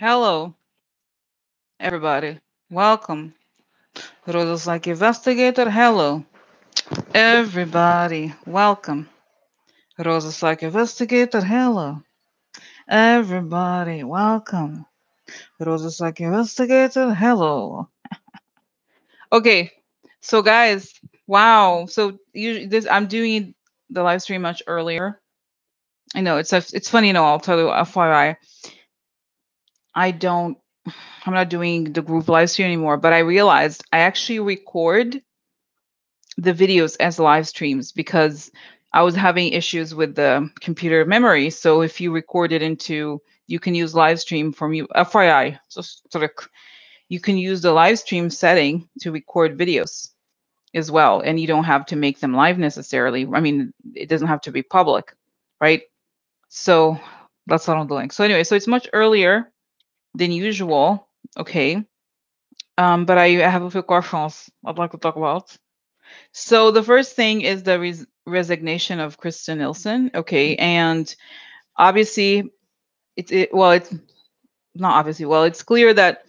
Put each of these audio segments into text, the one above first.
Hello, everybody. Welcome. Rosa's like investigator. Hello, everybody. Welcome. Rosa's like investigator. Hello, everybody. Welcome. Rosa's like investigator. Hello. Okay, so guys, wow. So this I'm doing the live stream much earlier. I know it's funny. I'll tell you FYI. I don't. I'm not doing the group live stream anymore. But I realized I actually record the videos as live streams because I was having issues with the computer memory. So if you record it into, you can use live stream from you. FYI, just sort of, you can use the live stream setting to record videos as well, and you don't have to make them live necessarily. I mean, it doesn't have to be public, right? So that's what I'm doing. So anyway, so it's much earlier than usual. Okay. But I have a few questions I'd like to talk about. So the first thing is the resignation of Kristjen Nielsen. Okay, and obviously it's not obviously, well, it's clear that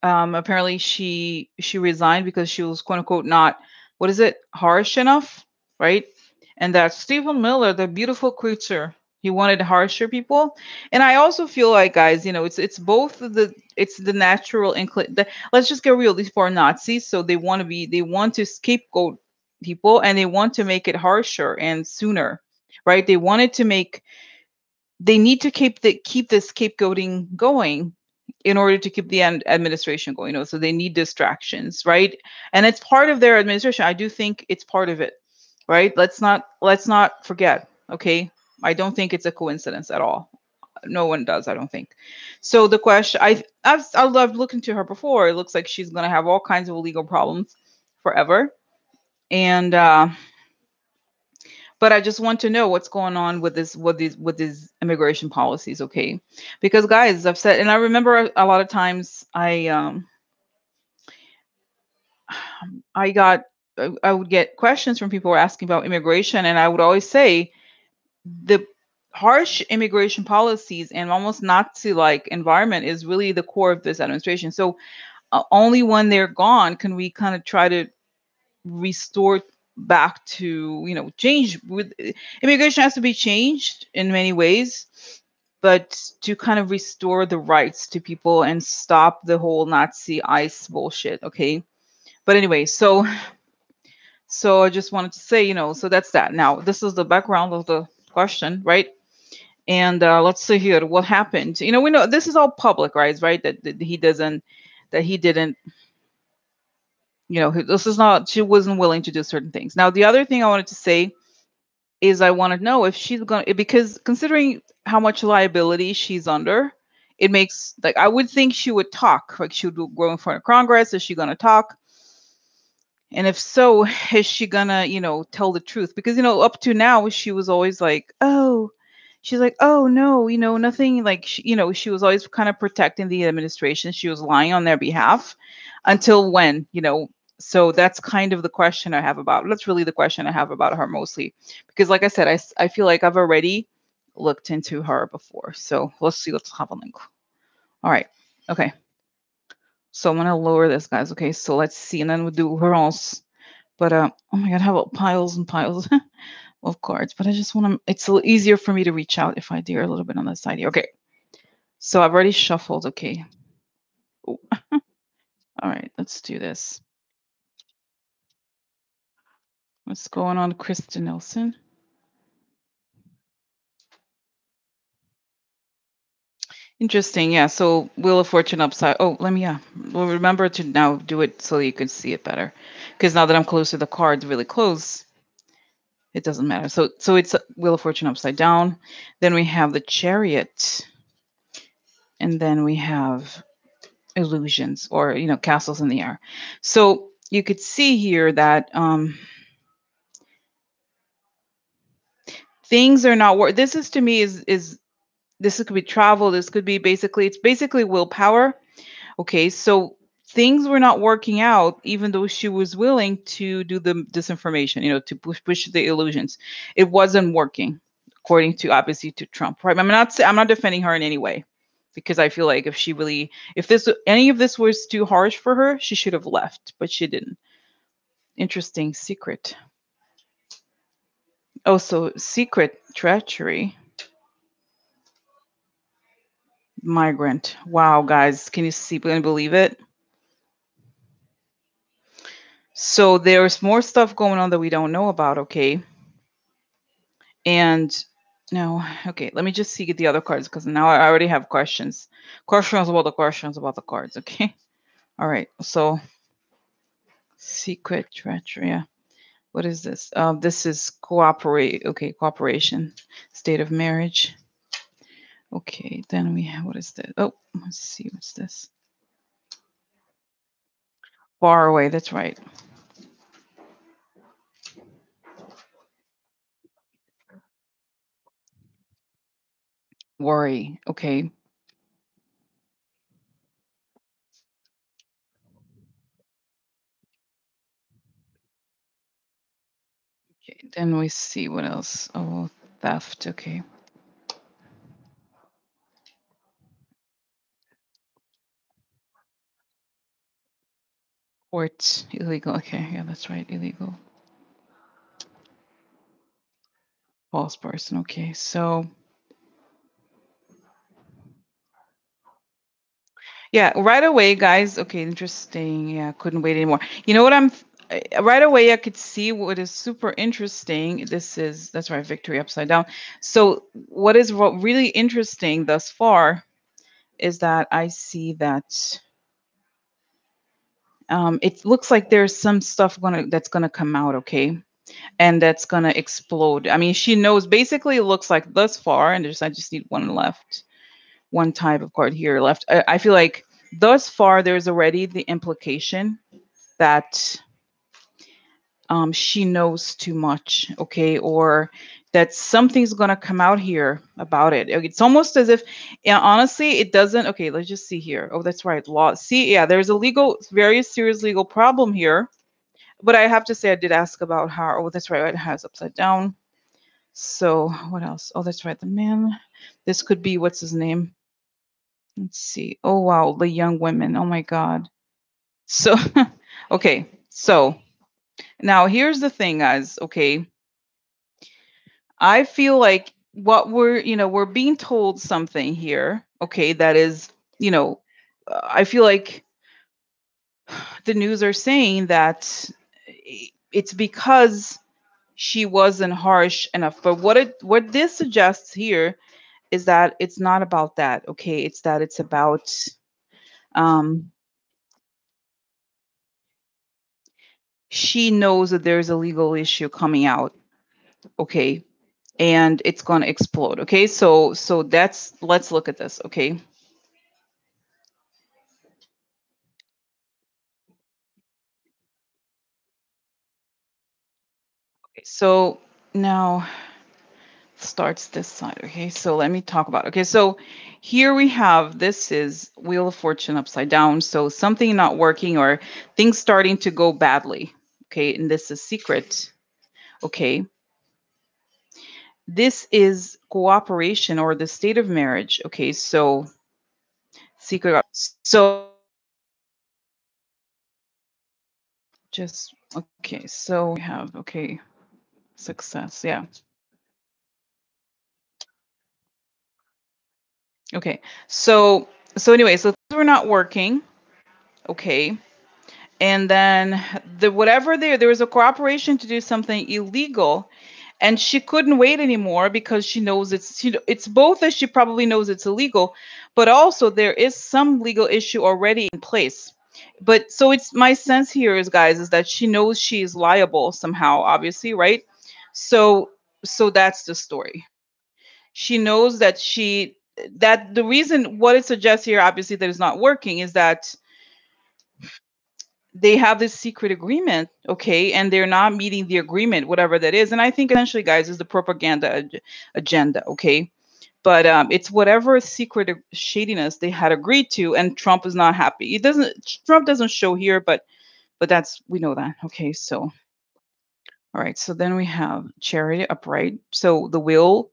apparently she resigned because she was quote unquote not, what is it, harsh enough, right? And that Stephen Miller, the beautiful creature, he wanted harsher people. And I also feel like, guys, it's both it's the natural let's just get real, these poor Nazis. So they want to scapegoat people, and they want to make it harsher and sooner, right? They need to keep the scapegoating going in order to keep the administration going. So they need distractions, right? And it's part of their administration. I do think it's part of it, right? Let's not forget. Okay, I don't think it's a coincidence at all. No one does, I don't think. So the question, I've looked into her before. It looks like she's going to have all kinds of legal problems forever. And but I just want to know what's going on with these immigration policies, okay? Because guys, I've said, and I remember a lot of times I would get questions from people asking about immigration, and I would always say the harsh immigration policies and almost Nazi like environment is really the core of this administration. So only when they're gone can we kind of try to restore back to, change. With immigration has to be changed in many ways, but to kind of restore the rights to people and stop the whole Nazi ICE bullshit. Okay, but anyway, so I just wanted to say, so that's that. Now this is the background of the question, right? And let's see here what happened. We know this is all public, right? That he doesn't, that he didn't, this is not, she wasn't willing to do certain things. Now, the other thing I wanted to say is I want to know if she's going to, because considering how much liability she's under, it makes, like, I would think she would talk, like she would go in front of Congress. Is she going to talk? And if so, is she going to, tell the truth? Because, up to now, she was always like, oh, she's like, oh, no, nothing, like, she was always kind of protecting the administration. She was lying on their behalf until when, so that's kind of the question I have about, that's really the question I have about her mostly, because like I said, I feel like I've already looked into her before. So let's see, let's have a link. All right. Okay. So I'm going to lower this, guys. Okay. So let's see. And then we'll do her else. But, oh my God, how about piles and piles of cards? But I just want to, it's a little easier for me to reach out if I do a little bit on the side here. Okay. So I've already shuffled. Okay. All right. Let's do this. What's going on, Kristjen Nielsen? Interesting. Yeah. So Wheel of Fortune upside. Oh, let me, well, remember to now do it so you can see it better. Because now that I'm close to the cards, really close, it doesn't matter. So it's Wheel of Fortune upside down. Then we have the Chariot. And then we have illusions, or, castles in the air. So you could see here that things are not work. This is, to me, is this could be travel. This could be it's basically willpower. Okay, so things were not working out, even though she was willing to do the disinformation, to push the illusions. It wasn't working, according to, obviously, to Trump, right? I'm not defending her in any way. because I feel like if she really, if this any of this was too harsh for her, she should have left, but she didn't. Interesting secret. Oh, so secret treachery. Migrant. Wow, guys, can you see? Can you believe it? So there's more stuff going on that we don't know about. Okay, and no, okay. Let me just see the other cards because now I already have questions. Questions about the questions about the cards. Okay. All right. So secret treachery. Yeah. What is this? This is cooperate. Okay, cooperation. State of marriage. Okay. Then we have, what is that? Oh, let's see. What's this? Far away. That's right. Worry. Okay. Okay. Then we see what else. Oh, theft. Okay. Court. Illegal. Okay. Yeah, that's right. Illegal. False person. Okay. So yeah, right away, guys. Okay, interesting. Yeah, couldn't wait anymore. You know what right away I could see what is super interesting. This is, that's right, victory upside down. So what is really interesting thus far is that I see that it looks like there's some stuff that's gonna come out, okay? And that's gonna explode. I mean, she knows, basically it looks like thus far, and I just need one left. One type of card here left. I feel like thus far there's already the implication that she knows too much, okay, or that something's gonna come out here about it. It's almost as if, yeah, honestly, it doesn't. Okay, let's just see here. Oh, that's right, law. See, yeah, there's a very serious legal problem here. But I have to say, I did ask about how. Oh, that's right, it has upside down. So what else? Oh, that's right, the man. This could be, what's his name? Let's see. Oh wow, the young women. Oh my God. So, okay. So now here's the thing, guys. Okay, I feel like what we're being told something here. Okay, that is, I feel like the news are saying that it's because she wasn't harsh enough. But what this suggests here is that it's not about that. Okay, it's that it's about um she knows that there's a legal issue coming out, okay, and it's going to explode. Okay, so that's, let's look at this. Okay, so now starts this side. Okay, so let me talk about, okay, so here we have, this is Wheel of Fortune upside down, so something not working or things starting to go badly. Okay, and this is secret. Okay, this is cooperation or the state of marriage. Okay, so secret. So just, okay, so we have, okay, success. Yeah. Okay. So anyway, so things were not working. Okay. And then there was a cooperation to do something illegal, and she couldn't wait anymore because she knows it's both that she probably knows it's illegal, but also there is some legal issue already in place. But so it's, my sense here is, guys, is that she knows she's liable somehow, obviously, right? So that's the story. She knows that the reason, what it suggests here, obviously, that is not working is that they have this secret agreement, okay, and they're not meeting the agreement, whatever that is. And I think essentially, guys, is the propaganda agenda, okay? But it's whatever secret shadiness they had agreed to, and Trump is not happy. Trump doesn't show here, but that's, we know that, okay? So all right, so then we have charity upright. So the will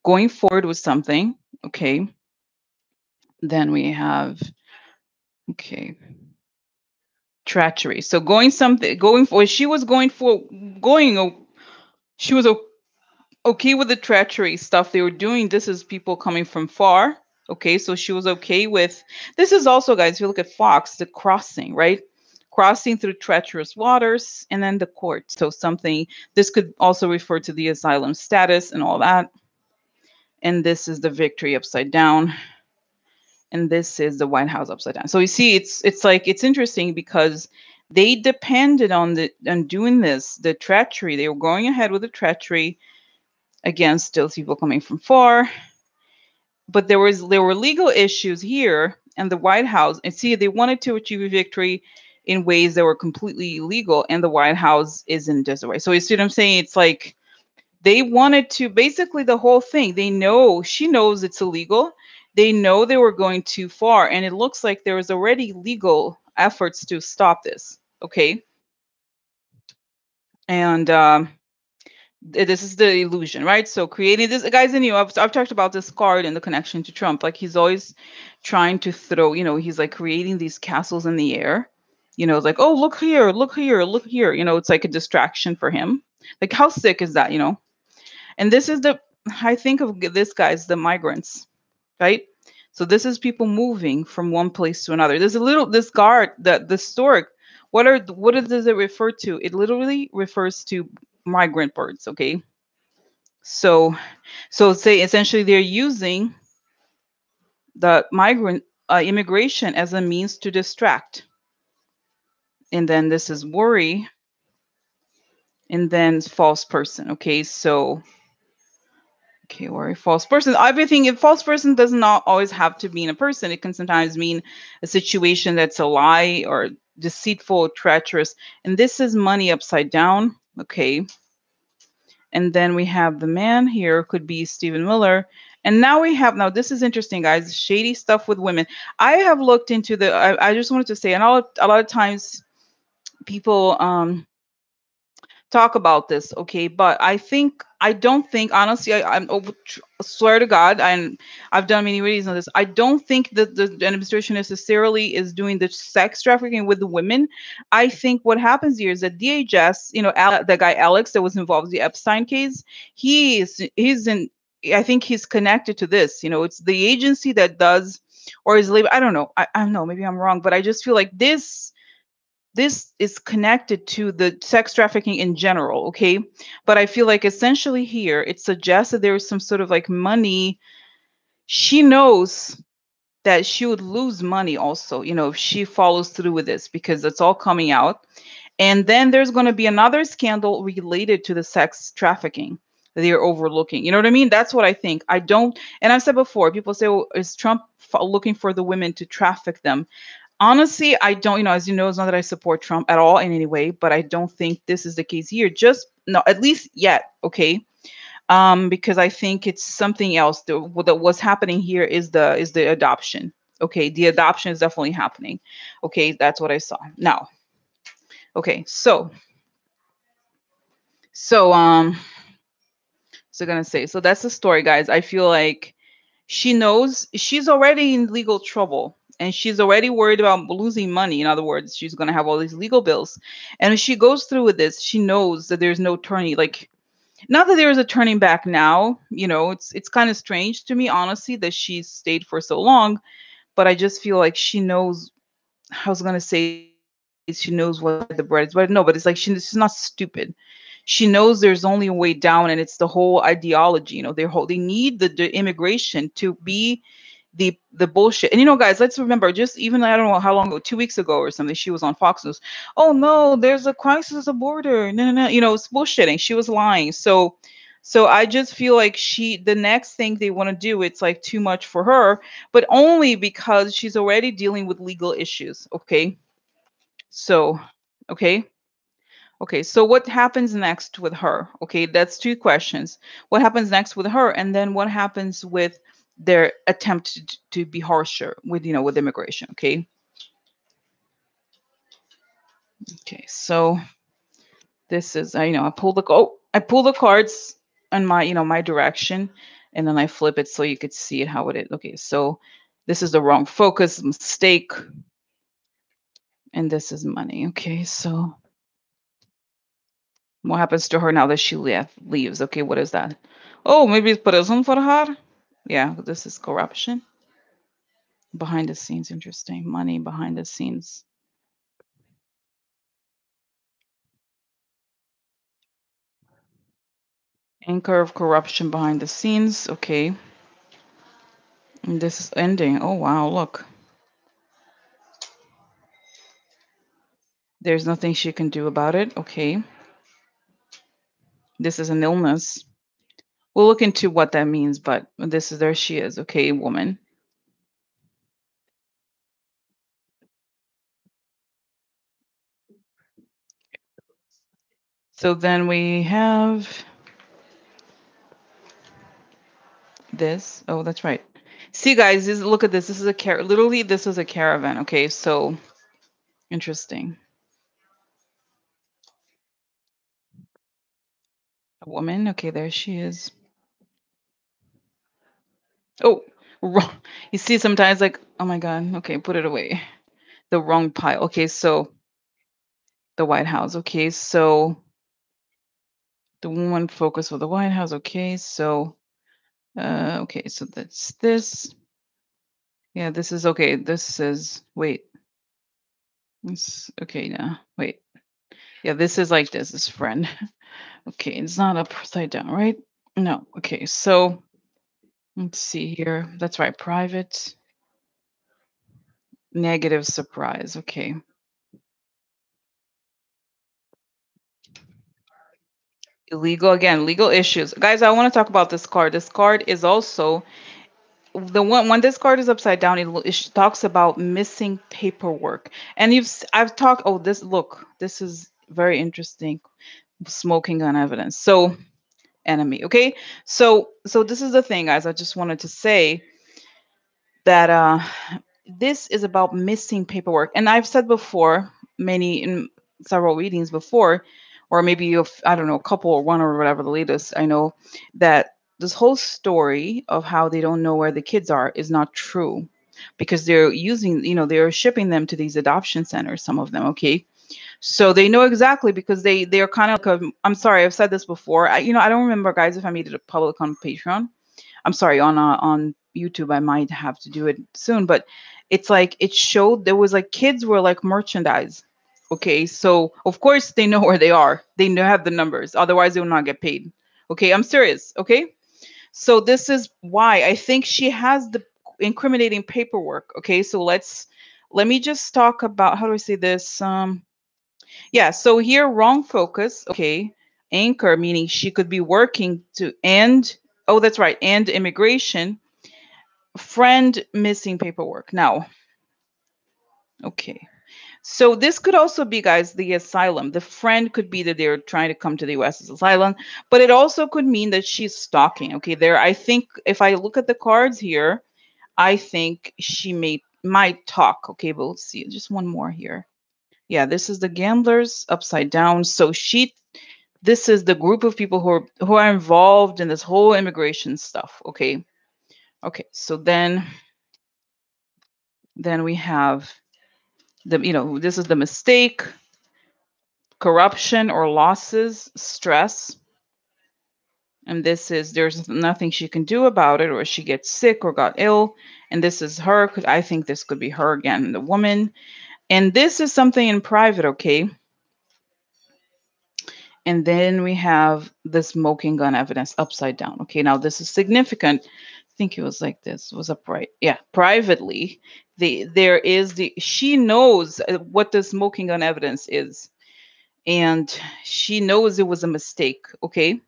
going forward with something, okay? Then we have, okay, treachery. So going for, she was going for, she was okay with the treachery stuff they were doing. This is people coming from far. Okay, so she was okay with, this is also, guys, if you look at Fox, the crossing, right? Crossing through treacherous waters, and then the court. So something, this could also refer to the asylum status and all that. And this is the victory upside down. And this is the White House upside down. So you see, it's like, it's interesting because they depended on doing this, the treachery. They were going ahead with the treachery against those people coming from far. But there were legal issues here, and the White House, and see, they wanted to achieve a victory in ways that were completely illegal, and the White House is in disarray. So you see what I'm saying? It's like they wanted to, basically the whole thing, they know, she knows it's illegal. They know they were going too far, and it looks like there was already legal efforts to stop this. Okay. And this is the illusion, right? So creating this, guys, and I've talked about this card and the connection to Trump. Like, he's always trying to throw, he's like creating these castles in the air. It's like, oh, look here, look here, look here. It's like a distraction for him. Like, how sick is that? And this is I think of this, guys, the migrants, right? So this is people moving from one place to another. There's this guard, the historic. What does it refer to? It literally refers to migrant birds. Okay. So say essentially they're using the migrant immigration as a means to distract. And then this is worry. And then false person. Okay. So, okay, worry, false person. Everything, if false person does not always have to mean a person. It can sometimes mean a situation that's a lie or deceitful, treacherous. And this is money upside down. Okay. And then we have the man here, could be Stephen Miller. And now this is interesting, guys, shady stuff with women. I have looked into I just wanted to say, and a lot of times people talk about this, okay, but I don't think, honestly, swear to God, and I've done many readings on this, I don't think that the administration necessarily is doing the sex trafficking with the women. I think what happens here is that DHS, the guy Alex that was involved in the Epstein case, he's in, I think he's connected to this. It's the agency that does, or is labeled, I don't know, I don't know, maybe I'm wrong, but I just feel like this is connected to the sex trafficking in general, okay? But I feel like essentially here, it suggests that there is some sort of like money. She knows that she would lose money also, if she follows through with this, because it's all coming out. And then there's going to be another scandal related to the sex trafficking that they're overlooking. You know what I mean? That's what I think. I don't, and I've said before, people say, well, is Trump looking for the women to traffic them? Honestly, I don't, as you know, it's not that I support Trump at all in any way, but I don't think this is the case here. Just no, at least yet, okay? Because I think it's something else. What's happening here is the adoption. Okay, the adoption is definitely happening. Okay, that's what I saw. Now, okay, so gonna say, so that's the story, guys. I feel like she knows she's already in legal trouble, and she's already worried about losing money. In other words, she's going to have all these legal bills. And if she goes through with this, she knows that there's no turning, like, not that there is a turning back now. It's kind of strange to me, honestly, that she stayed for so long, but I just feel like she knows, I was going to say she knows what the bread is, but no, but it's like she's not stupid. She knows there's only a way down, and it's the whole ideology. They need the immigration to be the bullshit. And guys, let's remember, just even, I don't know how long ago, 2 weeks ago or something, she was on Fox News. Oh no, there's a crisis at the border. No. It's bullshitting. She was lying. So I just feel like the next thing they want to do, it's like too much for her, but only because she's already dealing with legal issues. Okay. So, okay. Okay, so what happens next with her? Okay, that's two questions. What happens next with her, and then what happens with their attempt to be harsher with with immigration? Okay. Okay, so this is I pull the cards in my my direction, and then I flip it so you could see it how it is. Okay, so This is the wrong focus, mistake. And this is money. Okay, so what happens to her now that she leaves? Okay, what is that? Oh, maybe it's prison for her? Yeah, this is corruption. Behind the scenes, interesting. Money behind the scenes. Anchor of corruption behind the scenes. Okay. And this is ending. Oh, wow, look. There's nothing she can do about it. Okay. This is an illness. We'll look into what that means, but this is there she is. Okay, woman. So then we have this. Oh, that's right. See, guys, look at this. This is a literally, this is a caravan. Okay, so interesting. A woman. Okay, there she is. Oh, wrong. You see, sometimes like, oh my God. Okay, put it away. The wrong pile. Okay, so the White House. Okay, so the woman focus for the White House. Okay, so okay, so that's this. Yeah, this is okay. This is wait. This okay now. Wait. Yeah, this is like this friend. Okay, it's not upside down, right? No. Okay, so let's see here. That's right. Private. Negative surprise. Okay. Illegal again, legal issues. Guys, I want to talk about this card. This card is also the one when this card is upside down, it talks about missing paperwork. And I've talked, oh, this is very interesting. Smoking gun evidence. So enemy. Okay. So this is the thing, guys. I just wanted to say that this is about missing paperwork. And I've said before, many in several readings before, or maybe I don't know, a couple or one or whatever the latest, I know that this whole story of how they don't know where the kids are is not true because they're using, they're shipping them to these adoption centers, some of them, okay? So they know exactly because they're kind of like I'm sorry, I've said this before. I don't remember, guys, if I made it public on Patreon. I'm sorry, on YouTube. I might have to do it soon, but it's like it showed there was like kids were like merchandise. Okay, so of course they know where they are. They know have the numbers. Otherwise, they will not get paid. Okay, I'm serious. Okay, so this is why I think she has the incriminating paperwork. Okay, so let me just talk about how do I say this. Yeah, so here wrong focus. Okay, anchor meaning she could be working to end. Oh, that's right, and immigration. Friend missing paperwork. Now, okay. So this could also be, guys, the asylum. The friend could be that they're trying to come to the U.S. as asylum, but it also could mean that she's stalking. Okay, there. I think if I look at the cards here, I think she might talk. Okay, but let's see. Just one more here. Yeah, this is the gamblers upside down. So this is the group of people who are involved in this whole immigration stuff. Okay, okay. So then we have this is the mistake, corruption or losses, stress. And this is there's nothing she can do about it, or she gets sick or got ill. And this is her. I think this could be her again, the woman. And this is something in private, okay? And then we have the smoking gun evidence upside down. Okay, now this is significant. I think it was like this. It was upright. Yeah, privately, she knows what the smoking gun evidence is, and she knows it was a mistake. Okay,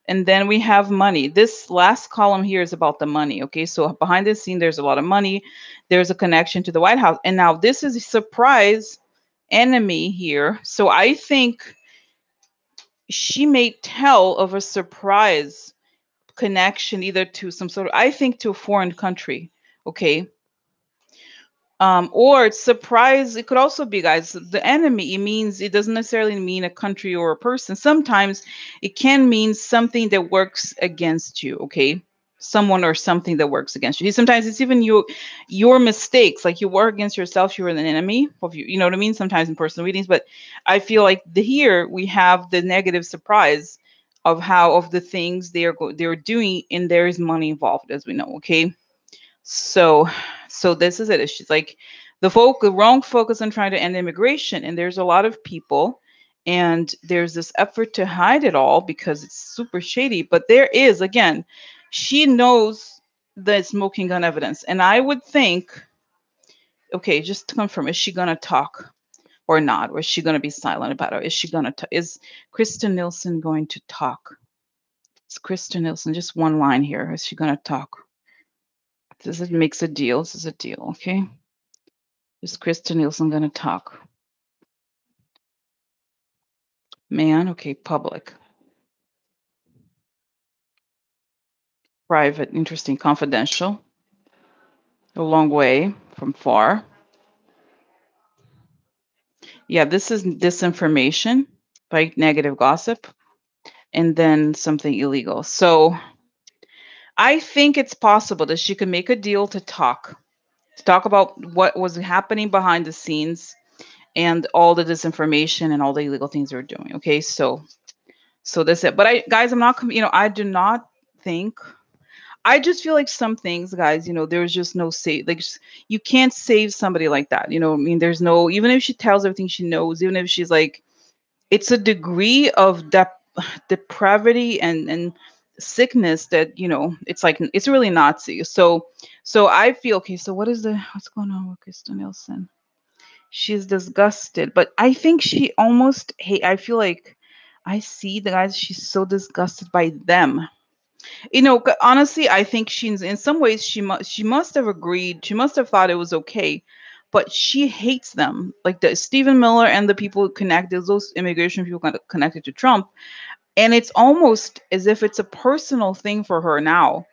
and then we have money. This last column here is about the money. Okay, so behind the scene, there's a lot of money. There's a connection to the White House, and now this is a surprise enemy here. So I think she may tell of a surprise connection either to some sort of, I think, to a foreign country. Okay, or surprise. It could also be, guys, the enemy. It doesn't necessarily mean a country or a person. Sometimes it can mean something that works against you. Okay, someone or something that works against you. Sometimes it's even your mistakes. Like you work against yourself, you're an enemy of you. You know what I mean? Sometimes in personal readings, but I feel like here we have the negative surprise of how of the things they're doing, and there is money involved, as we know. Okay, so this is it. It's just like the wrong focus on trying to end immigration, and there's a lot of people, and there's this effort to hide it all because it's super shady. But there is, again, she knows the smoking gun evidence, and I would think, okay, just to confirm, is she gonna talk or not, or is she gonna be silent about it? Is she gonna? Is Kristjen Nielsen going to talk? It's Kristjen Nielsen. Just one line here. Is she gonna talk? This is makes a deal. This is a deal. Okay. Is Kristjen Nielsen going to talk? Man, okay, public. Private, interesting, confidential. A long way from far. Yeah, this is disinformation, like negative gossip, and then something illegal. So I think it's possible that she could make a deal to talk about what was happening behind the scenes and all the disinformation and all the illegal things they're doing. Okay, so that's it. But guys, I'm not, I do not think. I just feel like some things, guys, there's just no save. Like, you can't save somebody like that. I mean, there's no, even if she tells everything she knows, even if she's like, it's a degree of depravity and sickness that, it's like, it's really Nazi. So I feel, okay, so what's going on with Kristjen Nielsen? She's disgusted, but I think she almost hate, I feel like I see the guys, she's so disgusted by them. Honestly, I think she's in some ways she must have agreed. She must have thought it was okay, but she hates them. Like the Stephen Miller and the people connected, those immigration people connected to Trump, and it's almost as if it's a personal thing for her now.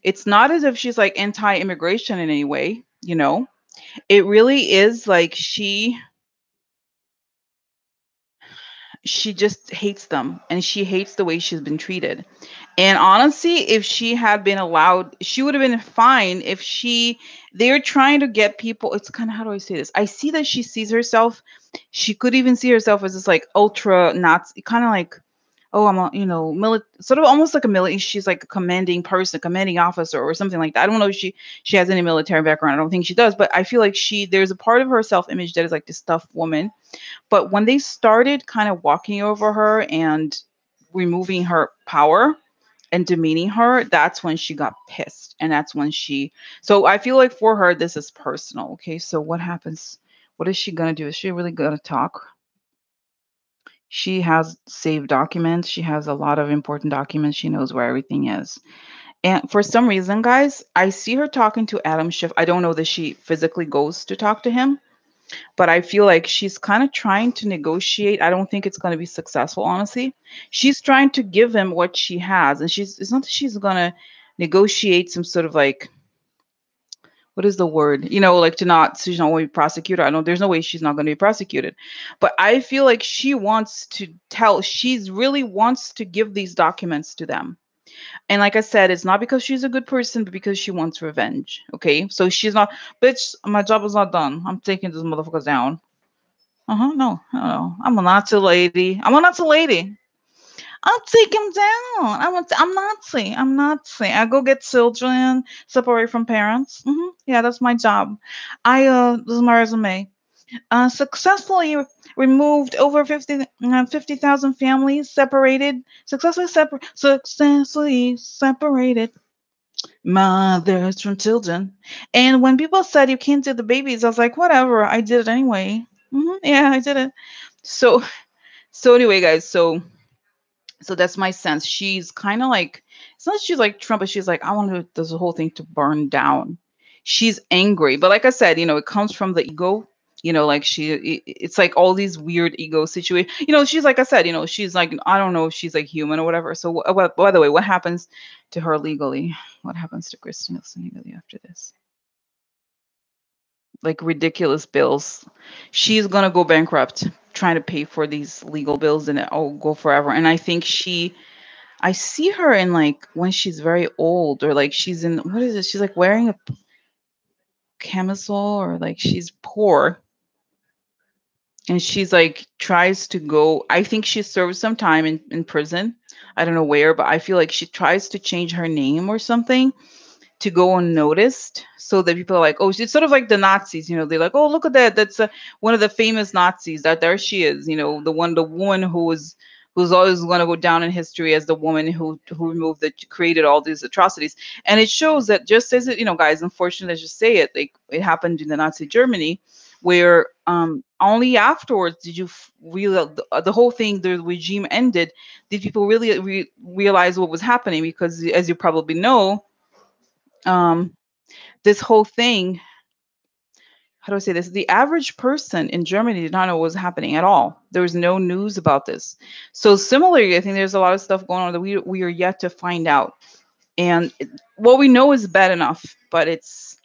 It's not as if she's like anti-immigration in any way. It really is like she just hates them, and she hates the way she's been treated. And honestly, if she had been allowed, she would have been fine. They're trying to get people. It's kind of, how do I say this? I see that she sees herself. She could even see herself as this like ultra Nazi, kind of like, oh, I'm a, sort of almost like a military. She's like a commanding person, commanding officer or something like that. I don't know if she has any military background. I don't think she does, but I feel like there's a part of her self image that is like this tough woman. But when they started kind of walking over her and removing her power and demeaning her, that's when she got pissed. And that's when so I feel like for her, this is personal. Okay. So what happens? What is she going to do? Is she really going to talk? She has saved documents. She has a lot of important documents. She knows where everything is. And for some reason, guys, I see her talking to Adam Schiff. I don't know that she physically goes to talk to him, but I feel like she's kind of trying to negotiate. I don't think it's going to be successful, honestly. She's trying to give him what she has, and it's not that she's going to negotiate some sort of like, what is the word? Like she's not going to be prosecuted. I know there's no way she's not going to be prosecuted, but I feel like she's really wants to give these documents to them. And like I said, it's not because she's a good person, but because she wants revenge. Okay. So she's not, bitch, my job is not done. I'm taking this motherfucker down. No, no. I'm a Nazi lady. I'm a Nazi lady. I'll take him down. I'm Nazi. I'm Nazi. I go get children, separate from parents. Yeah, that's my job. This is my resume. Successfully removed over 50,000 families, successfully separated mothers from children. And when people said you can't do the babies, I was like, whatever. I did it anyway. Yeah, I did it. So anyway, guys, so that's my sense. She's kind of like, it's not that she's like Trump, but she's like, I want this whole thing to burn down. She's angry, but like I said, it comes from the ego. Like it's like all these weird ego situations. She's like I said, she's like, I don't know if she's like human or whatever. So by the way, what happens to her legally? What happens to Kristjen Nielsen legally after this? Like ridiculous bills. She's gonna go bankrupt trying to pay for these legal bills, and it'll go forever. And I think I see her in like when she's very old, or like she's in, what is it? She's like wearing a camisole, or like she's poor, and she's like tries to go. I think she served some time in prison. I don't know where, but I feel like she tries to change her name or something to go unnoticed, so that people are like, oh, it's sort of like the Nazis, they're like, oh, look at that, that's one of the famous Nazis, that there she is, the woman who's always going to go down in history as the woman who removed the created all these atrocities. And it shows that, just as it, guys, unfortunately, let's just say it, like it happened in the Nazi Germany, where only afterwards did you realize the whole thing, the regime ended, did people really realize what was happening, because as you probably know, um this whole thing, how do I say this? The average person in Germany did not know what was happening at all. There was no news about this. So similarly, I think there's a lot of stuff going on that we are yet to find out. And what we know is bad enough, but it's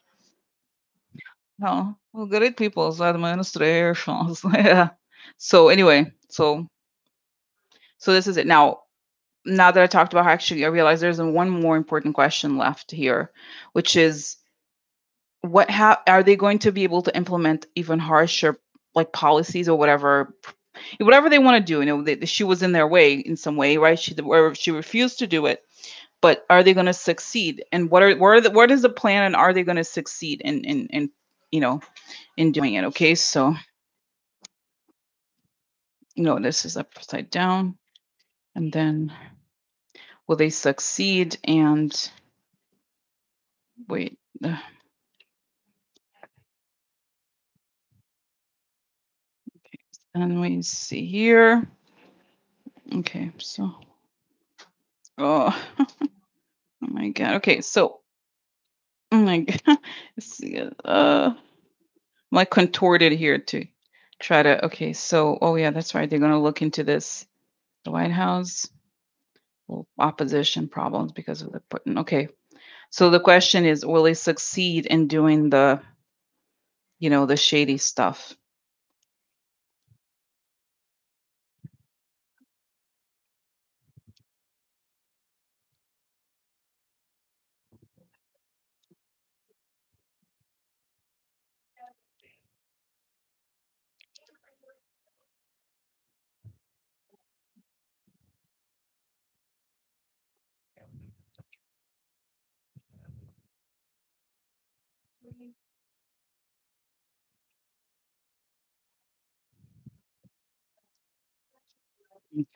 no, well, good people's administrations. Yeah. So anyway, so this is it. Now that I talked about her, actually, I realize there's one more important question left here, which is, how are they going to be able to implement even harsher, like, policies or whatever they want to do? She was in their way in some way, right? She refused to do it, but are they going to succeed? And what is the plan? And are they going to succeed in you know in doing it? Okay, so this is upside down, and then will they succeed? And wait, and we see here. Okay, so oh, oh my god. Okay, so oh my god. Let's see. I'm like contorted here to try to. Okay, so oh yeah, that's right. They're gonna look into this. The White House, well, opposition problems because of the Putin. Okay, so the question is, will they succeed in doing the shady stuff?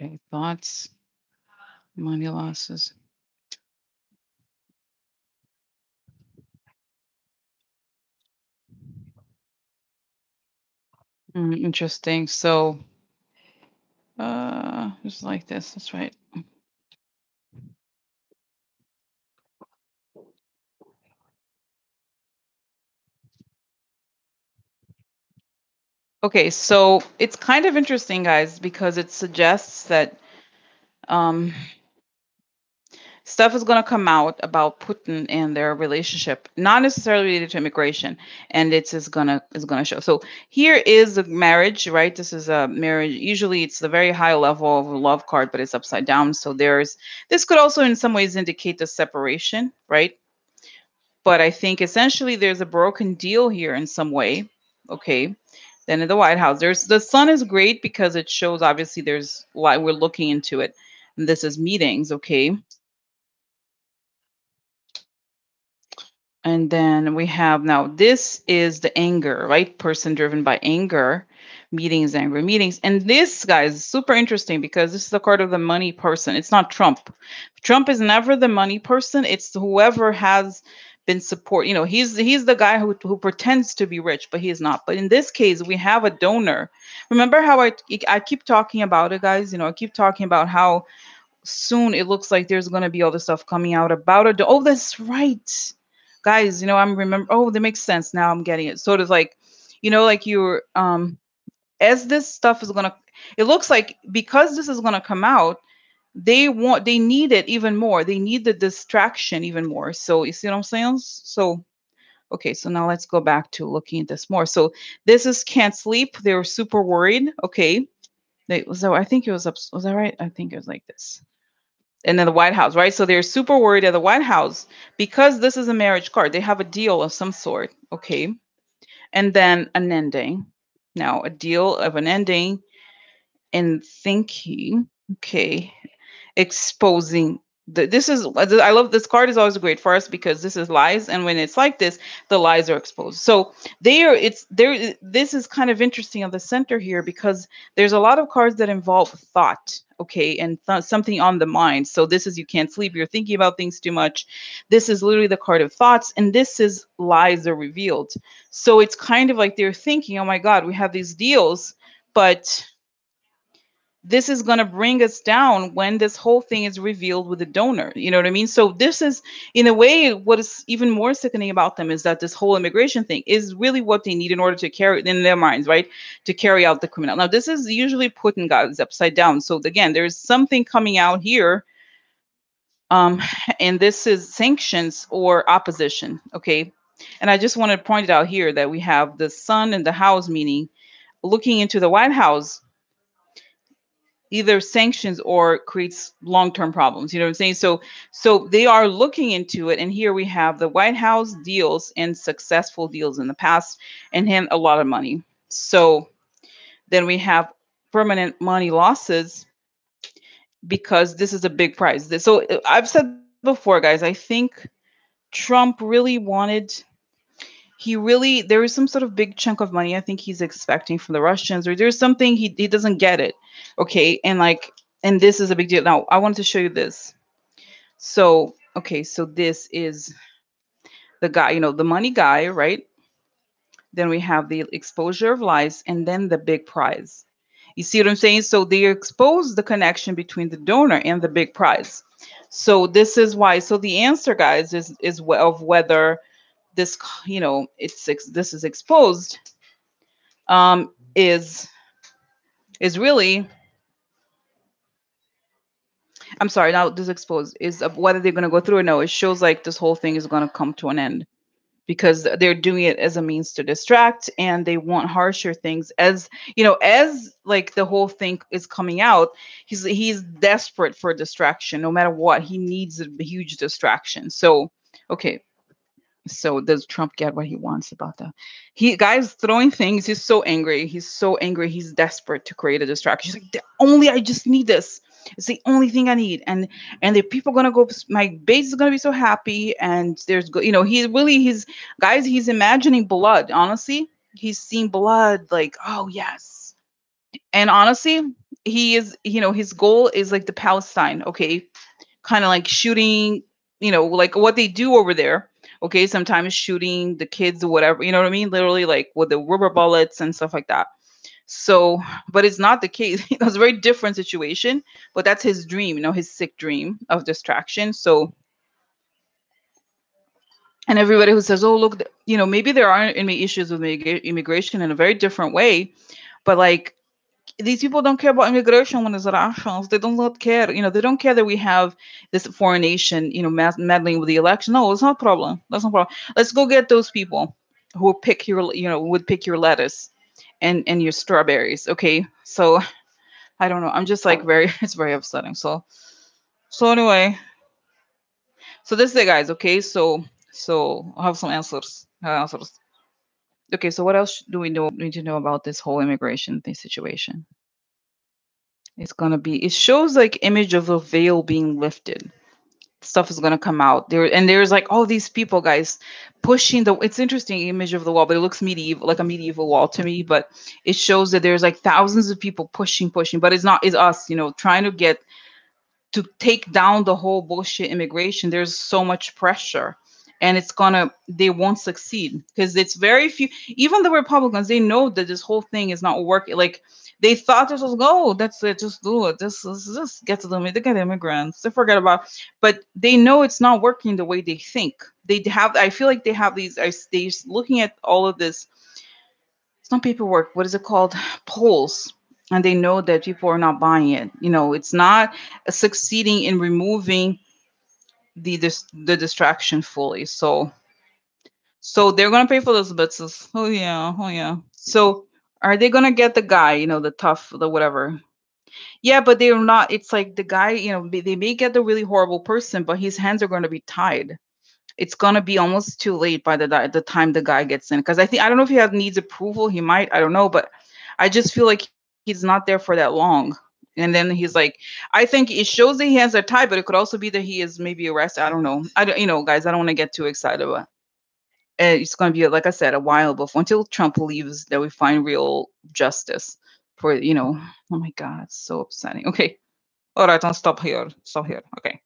Okay, thoughts, money losses. Interesting. So, just like this. That's right. Okay, so it's kind of interesting, guys, because it suggests that um, stuff is going to come out about Putin and their relationship, not necessarily related to immigration, and it's gonna show. So here is a marriage, right? This is a marriage. Usually, it's the very high level of a love card, but it's upside down. So this could also, in some ways, indicate the separation, right? But I think essentially there's a broken deal here in some way. Okay. Then in the White House, there's the sun is great because it shows obviously there's why we're looking into it. And this is meetings, okay? And then we have now this is the anger, right? Person driven by anger, meetings, angry meetings. And this, guys, is super interesting because this is the card of the money person. It's not Trump. Trump is never the money person. It's whoever has been support. He's the guy who pretends to be rich, but he is not. But in this case, we have a donor. Remember how I keep talking about it, guys? I keep talking about how soon it looks like there's going to be all this stuff coming out about it. Oh, that's right, guys. I'm remember. Oh, that makes sense now. I'm getting it. Sort of like, like you're as this stuff is gonna. It looks like because this is gonna come out, they need it even more. They need the distraction even more. So you see what I'm saying? So okay, so now let's go back to looking at this more. So this is can't sleep. They were super worried. Okay, I think it was up. Was that right? I think it was like this. And then the White House, right? So they're super worried at the White House because this is a marriage card. They have a deal of some sort, okay? And then an ending. Now, a deal of an ending and thinking, okay, exposing this is I love this card is always great for us because this is lies, and when it's like this, the lies are exposed. So there it's there this is kind of interesting on the center here because there's a lot of cards that involve thought, okay, and something on the mind. So this is you can't sleep, you're thinking about things too much. This is literally the card of thoughts, and this is lies are revealed. So it's kind of like they're thinking, oh my god, we have these deals, but this is going to bring us down when this whole thing is revealed with the donor. You know what I mean? So this is, in a way, what is even more sickening about them is that this whole immigration thing is really what they need in order to carry in their minds, right? To carry out the criminal. Now, this is usually putting guys upside down. So again, there's something coming out here. Um, and this is sanctions or opposition. Okay. And I just want to point it out here that we have the sun and the house, meaning looking into the White House either sanctions or creates long-term problems. You know what I'm saying? So they are looking into it, and here we have the White House deals and successful deals in the past and him a lot of money. So then we have permanent money losses because this is a big prize. So I've said before, guys, I think Trump really wanted there is some sort of big chunk of money I think he's expecting from the Russians, or there's something he doesn't get it. Okay. And this is a big deal. Now I wanted to show you this. So okay, so this is the guy, the money guy, right? Then we have the exposure of lies, and then the big prize. You see what I'm saying? So they expose the connection between the donor and the big prize. So this is why. So the answer, guys, is of whether this, this is exposed, um, is really, I'm sorry, now this exposed is of whether they're going to go through or no. It shows like this whole thing is going to come to an end because they're doing it as a means to distract, and they want harsher things. As as like the whole thing is coming out, he's desperate for distraction. No matter what, he needs a huge distraction. So okay, so does Trump get what he wants about that? He guys throwing things. He's so angry. He's so angry. He's desperate to create a distraction. He's like, the only I just need this. It's the only thing I need, and the people gonna go. My base is gonna be so happy, and he's guys. He's imagining blood. Honestly, he's seen blood. Like, oh yes, and honestly, he is. His goal is like the Palestine. Okay, kind of like shooting, like what they do over there. Okay, sometimes shooting the kids or whatever, you know what I mean? Literally like with the rubber bullets and stuff like that. So, but it's not the case. It's a very different situation, but that's his dream, his sick dream of distraction. So, and everybody who says, oh, look, maybe there aren't any issues with immigration in a very different way, but like these people don't care about immigration when it's Russians. They don't not care. They don't care that we have this foreign nation, meddling with the election. No, it's not a problem. That's not a problem. Let's go get those people who pick your, would pick your lettuce and your strawberries. Okay. So I don't know. I'm just like it's very upsetting. So anyway, so this is it, guys. Okay. So I have some answers. Okay. So what else do we need to know about this whole immigration thing situation? It's gonna be. It shows like image of a veil being lifted. Stuff is gonna come out there, and there's like all these people, guys, pushing the. It's interesting image of the wall, but it looks medieval, like a medieval wall to me. But it shows that there's like thousands of people pushing, but it's not. It's us, trying to get to take down the whole bullshit immigration. There's so much pressure, and they won't succeed because it's very few. Even the Republicans, they know that this whole thing is not working. Like they thought this was go, that's it, just do it. This is just get to them. They get immigrants. They forget about, but they know it's not working the way they think. They have. I feel like they have these. They looking at all of this. It's not paperwork. What is it called? Polls, and they know that people are not buying it. It's not succeeding in removing the distraction fully. So they're gonna pay for those bits. Oh yeah, oh yeah. So are they gonna get the guy? The tough, the whatever. Yeah, but they're not. It's like the guy, they may get the really horrible person, but his hands are going to be tied. It's going to be almost too late by the time the guy gets in. Because I don't know if he needs approval. He might. I don't know, but I just feel like he's not there for that long. And then he's like, I think it shows that he hands are tied, but it could also be that he is maybe arrested. I don't know. I don't, guys. I don't want to get too excited, but it's going to be, like I said, a while before until Trump leaves that we find real justice for. Oh my God, it's so upsetting. Okay, all right, I'll stop here. Stop here. Okay.